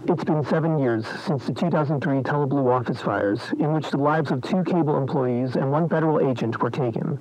It's been 7 years since the 2003 TeleBlue office fires, in which the lives of 2 cable employees and 1 federal agent were taken.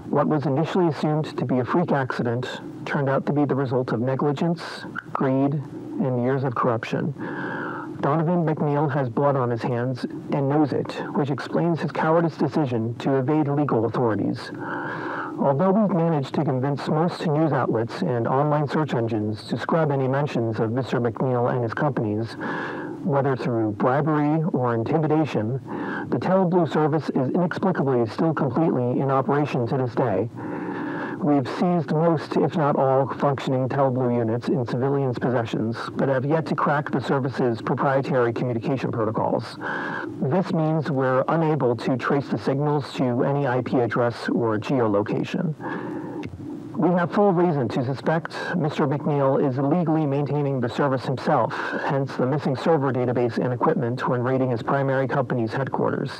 What was initially assumed to be a freak accident turned out to be the result of negligence, greed, and years of corruption. Donovan McNeil has blood on his hands and knows it, which explains his cowardice decision to evade legal authorities. Although we've managed to convince most news outlets and online search engines to scrub any mentions of Mr. McNeil and his companies, whether through bribery or intimidation, the TeleBlue service is inexplicably still completely in operation to this day. We've seized most, if not all, functioning TeleBlue units in civilians' possessions, but have yet to crack the service's proprietary communication protocols. This means we're unable to trace the signals to any IP address or geolocation. We have full reason to suspect Mr. McNeil is illegally maintaining the service himself, hence the missing server database and equipment when raiding his primary company's headquarters.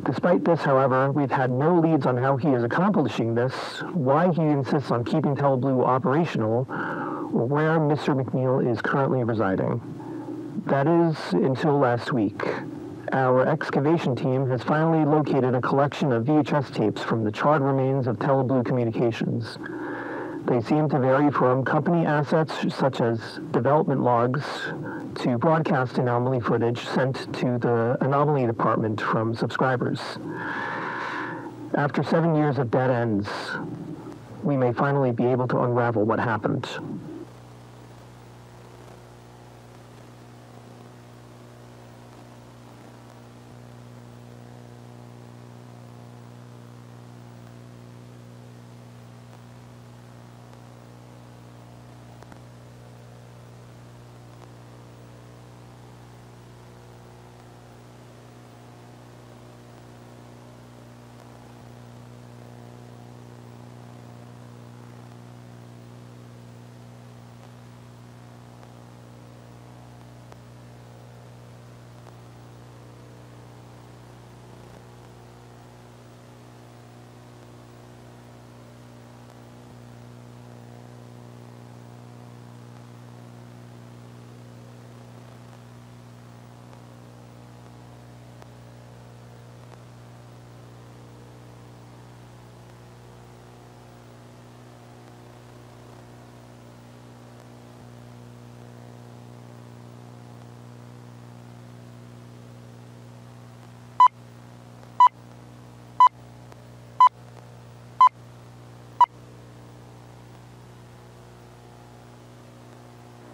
Despite this, however, we've had no leads on how he is accomplishing this, why he insists on keeping TeleBlue operational, or where Mr. McNeil is currently residing. That is, until last week. Our excavation team has finally located a collection of VHS tapes from the charred remains of TeleBlue Communications. They seem to vary from company assets such as development logs to broadcast anomaly footage sent to the anomaly department from subscribers. After 7 years of dead ends, we may finally be able to unravel what happened.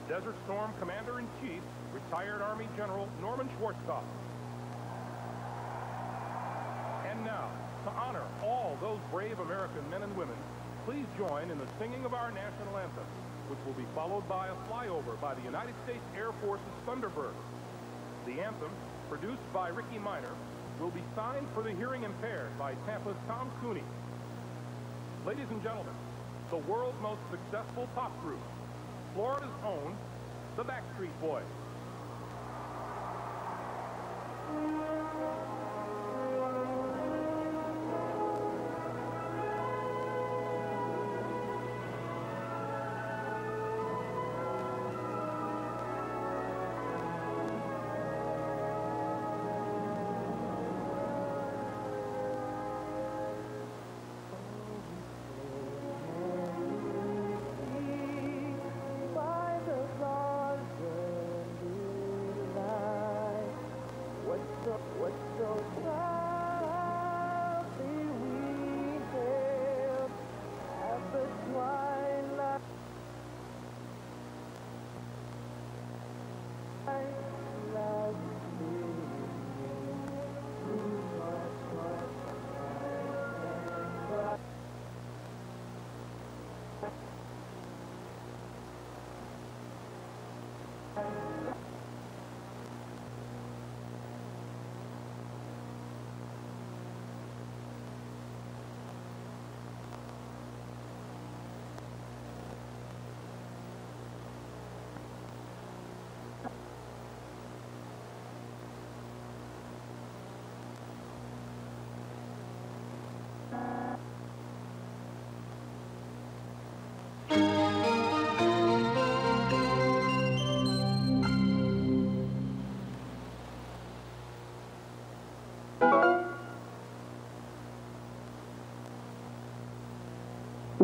Desert Storm Commander-in-Chief, retired Army General Norman Schwarzkopf. And now, to honor all those brave American men and women, please join in the singing of our national anthem, which will be followed by a flyover by the United States Air Force's Thunderbird. The anthem, produced by Ricky Minor, will be signed for the hearing impaired by Tampa's Tom Cooney. Ladies and gentlemen, the world's most successful pop group, Florida's own, the Backstreet Boys.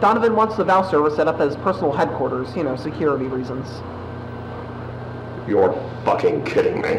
Donovan wants the VAL server set up as personal headquarters, you know, security reasons. You're fucking kidding me.